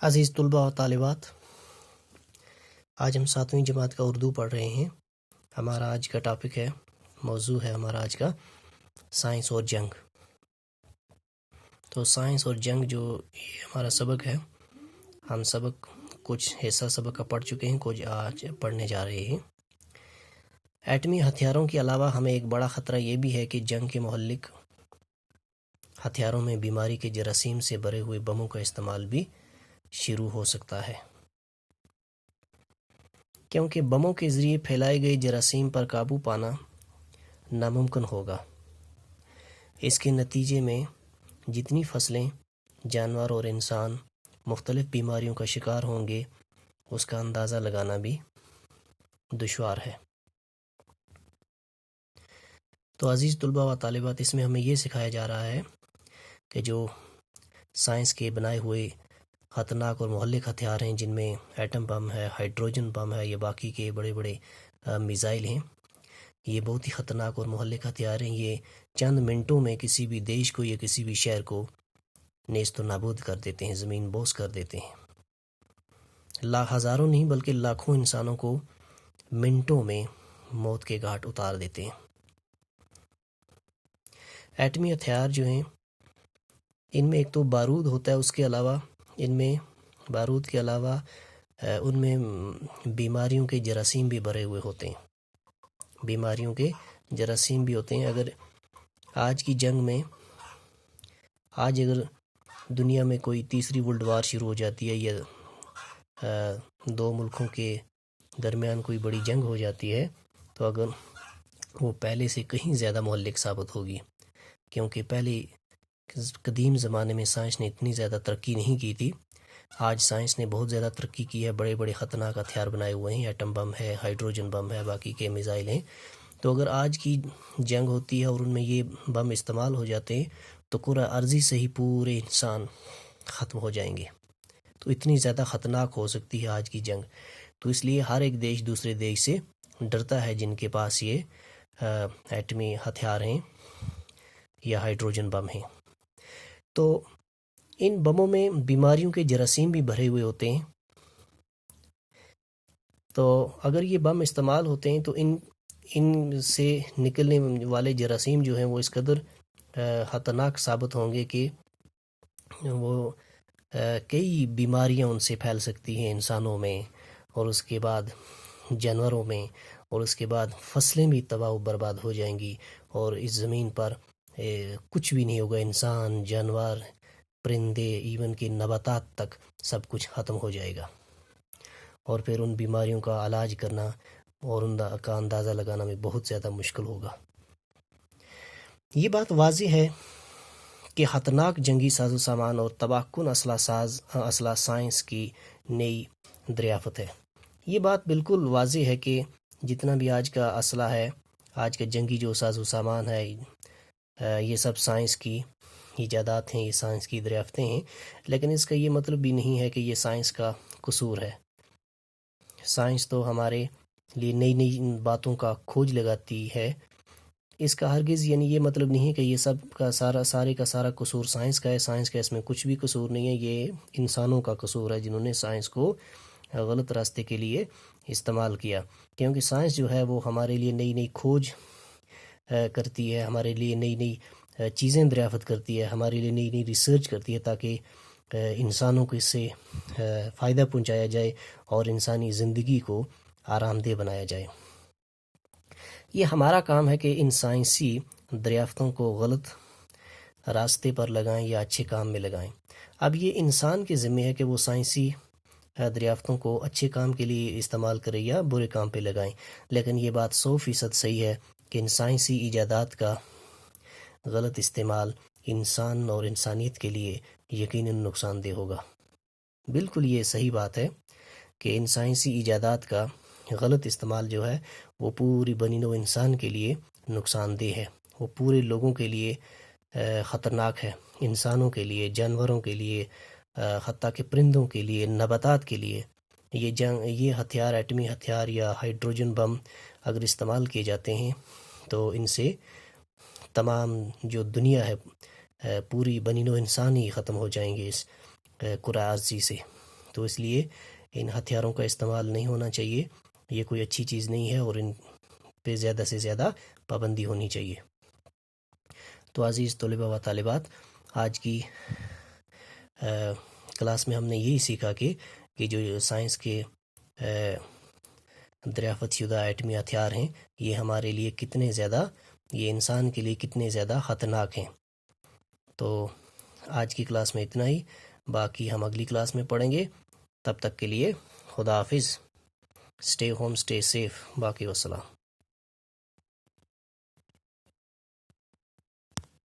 عزیز طلباء اور طالبات، آج ہم 7ویں جماعت کا اردو پڑھ رہے ہیں۔ ہمارا آج کا ٹاپک ہے، موضوع ہے ہمارا آج کا سائنس اور جنگ۔ تو سائنس اور جنگ جو یہ ہمارا سبق ہے، ہم کچھ حصہ سبق کا پڑھ چکے ہیں، کچھ آج پڑھنے جا رہے ہیں۔ ایٹمی ہتھیاروں کے علاوہ ہمیں ایک بڑا خطرہ یہ بھی ہے کہ جنگ کے مہلک ہتھیاروں میں بیماری کے جراثیم سے بھرے ہوئے بموں کا استعمال بھی شروع ہو سکتا ہے، کیونکہ بموں کے ذریعے پھیلائے گئے جراثیم پر قابو پانا ناممکن ہوگا۔ اس کے نتیجے میں جتنی فصلیں، جانور اور انسان مختلف بیماریوں کا شکار ہوں گے، اس کا اندازہ لگانا بھی دشوار ہے۔ تو عزیز طلباء و طالبات، اس میں ہمیں یہ سکھایا جا رہا ہے کہ جو سائنس کے بنائے ہوئے خطرناک اور مہلک ہتھیار ہیں، جن میں ایٹم بم ہے، ہائیڈروجن بم ہے، یا باقی کے بڑے بڑے میزائل ہیں، یہ بہت ہی خطرناک اور مہلک ہتھیار ہیں۔ یہ چند منٹوں میں کسی بھی دیش کو یا کسی بھی شہر کو نیست و نابود کر دیتے ہیں، زمین بوس کر دیتے ہیں۔ ہزاروں نہیں بلکہ لاکھوں انسانوں کو منٹوں میں موت کے گھاٹ اتار دیتے ہیں۔ ایٹمی ہتھیار جو ہیں، ان میں ایک تو بارود ہوتا ہے، اس کے علاوہ بارود کے علاوہ ان میں بیماریوں کے جراثیم بھی بھرے ہوئے ہوتے ہیں، بیماریوں کے جراثیم بھی ہوتے ہیں۔ اگر آج کی جنگ میں اگر دنیا میں کوئی تیسری ورلڈ وار شروع ہو جاتی ہے، یا دو ملکوں کے درمیان کوئی بڑی جنگ ہو جاتی ہے، تو اگر وہ پہلے سے کہیں زیادہ مہلک ثابت ہوگی، کیونکہ پہلے قدیم زمانے میں سائنس نے اتنی زیادہ ترقی نہیں کی تھی۔ آج سائنس نے بہت زیادہ ترقی کی ہے، بڑے بڑے خطرناک ہتھیار بنائے ہوئے ہیں، ایٹم بم ہے، ہائیڈروجن بم ہے، باقی کے میزائل ہیں۔ تو اگر آج کی جنگ ہوتی ہے اور ان میں یہ بم استعمال ہو جاتے ہیں، تو کرہ ارضی سے ہی پورے انسان ختم ہو جائیں گے۔ تو اتنی زیادہ خطرناک ہو سکتی ہے آج کی جنگ۔ تو اس لیے ہر ایک دیش دوسرے دیش سے ڈرتا ہے جن کے پاس یہ ایٹمی ہتھیار ہیں یا ہائیڈروجن بم ہیں۔ تو ان بموں میں بیماریوں کے جراثیم بھی بھرے ہوئے ہوتے ہیں۔ تو اگر یہ بم استعمال ہوتے ہیں تو ان سے نکلنے والے جراثیم جو ہیں وہ اس قدر خطرناک ثابت ہوں گے کہ وہ کئی بیماریاں ان سے پھیل سکتی ہیں انسانوں میں، اور اس کے بعد جانوروں میں، اور اس کے بعد فصلیں بھی تباہ و برباد ہو جائیں گی، اور اس زمین پر کچھ بھی نہیں ہوگا، انسان، جانور، پرندے، ایون کہ نباتات تک سب کچھ ختم ہو جائے گا۔ اور پھر ان بیماریوں کا علاج کرنا اور ان کا اندازہ لگانا میں بہت زیادہ مشکل ہوگا۔ یہ بات واضح ہے کہ خطرناک جنگی ساز و سامان اور تباہ کن اسلحہ سائنس کی نئی دریافت ہے۔ یہ بات بالکل واضح ہے کہ جتنا بھی آج کا اسلحہ ہے، آج کا جنگی جو ساز و سامان ہے، یہ سب سائنس کی ایجادات ہیں، یہ سائنس کی دریافتیں ہیں۔ لیکن اس کا یہ مطلب بھی نہیں ہے کہ یہ سائنس کا قصور ہے۔ سائنس تو ہمارے لیے نئی نئی باتوں کا کھوج لگاتی ہے۔ اس کا ہرگز یہ مطلب نہیں ہے کہ یہ سب کا سارے کا سارا قصور سائنس کا ہے۔ سائنس کا اس میں کچھ بھی قصور نہیں ہے، یہ انسانوں کا قصور ہے جنہوں نے سائنس کو غلط راستے کے لیے استعمال کیا۔ کیونکہ سائنس جو ہے وہ ہمارے لیے نئی نئی کھوج کرتی ہے، ہمارے لیے نئی نئی چیزیں دریافت کرتی ہے، ہمارے لیے نئی نئی ریسرچ کرتی ہے، تاکہ انسانوں کو اس سے فائدہ پہنچایا جائے اور انسانی زندگی کو آرام دہ بنایا جائے۔ یہ ہمارا کام ہے کہ ان سائنسی دریافتوں کو غلط راستے پر لگائیں یا اچھے کام میں لگائیں۔ اب یہ انسان کے ذمہ ہے کہ وہ سائنسی دریافتوں کو اچھے کام کے لیے استعمال کرے یا برے کام پہ لگائیں۔ لیکن یہ بات 100% صحیح ہے کہ ان سائنسی ایجادات کا غلط استعمال انسان اور انسانیت کے لیے یقیناً نقصان دہ ہوگا۔ بالکل یہ صحیح بات ہے کہ ان سائنسی ایجادات کا غلط استعمال جو ہے وہ پوری بنی نوع انسان کے لیے نقصان دہ ہے، وہ پورے لوگوں کے لیے خطرناک ہے، انسانوں کے لیے، جانوروں کے لیے، حتیٰ کہ پرندوں کے لیے، نباتات کے لیے۔ یہ ہتھیار، ایٹمی ہتھیار یا ہائیڈروجن بم اگر استعمال کیے جاتے ہیں تو ان سے تمام جو دنیا ہے، پوری بنی نوع انسان ہی ختم ہو جائیں گے اس کرۂ ارضی سے۔ تو اس لیے ان ہتھیاروں کا استعمال نہیں ہونا چاہیے، یہ کوئی اچھی چیز نہیں ہے، اور ان پہ زیادہ سے زیادہ پابندی ہونی چاہیے۔ تو عزیز طلباء و طالبات، آج کی کلاس میں ہم نے یہی سیکھا کہ جو سائنس کے دریافت شدہ ایٹمی ہتھیار ہیں، یہ ہمارے لیے کتنے زیادہ، یہ انسان کے لیے کتنے زیادہ خطرناک ہیں۔ تو آج کی کلاس میں اتنا ہی، باقی ہم اگلی کلاس میں پڑھیں گے۔ تب تک کے لیے خدا حافظ، اسٹے ہوم، اسٹے سیف، باقی والسلام۔